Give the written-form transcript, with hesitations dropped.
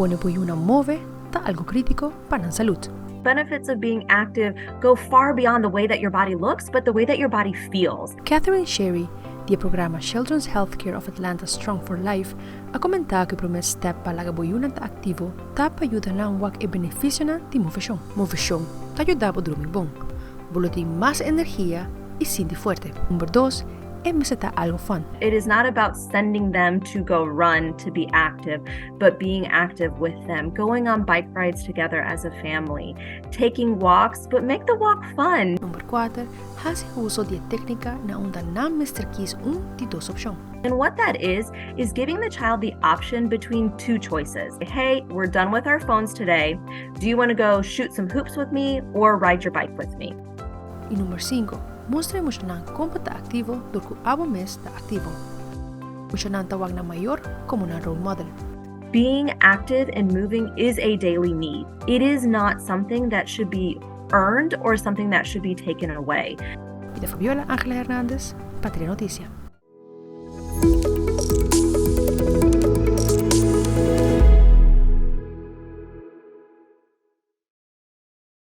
pone po yun ang move ta algo crítico para ang salud. Benefits of being active go far beyond the way that your body looks, but the way that your body feels. Catherine Sherry, di programa Children's Healthcare of Atlanta Strong for Life, a comentar que o primeiro step para a boyuna ta activo ta pa ayuda lang wak e beneficio na ti movecion. Movecion ta ayuda po dormir bom. Bolotin más energía y sinti fuerte. Número 2, meseta algo fun. It is not about sending them to go run to be active, but being active with them, going on bike rides together as a family, taking walks, but make the walk fun. Número 4, hace uso de técnica na onda nam Mr. Keys de dos opción. And what that is giving the child the option between two choices. Hey, we're done with our phones today. Do you want to go shoot some hoops with me or ride your bike with me? Y número 5, mostremos na como ta activo durante abo mes ta activo. Muchanan tawag na mayor como na role model. Being active and moving is a daily need. It is not something that should be earned or something that should be taken away. Y de Fabiola Angela Hernandez, Patria Noticia.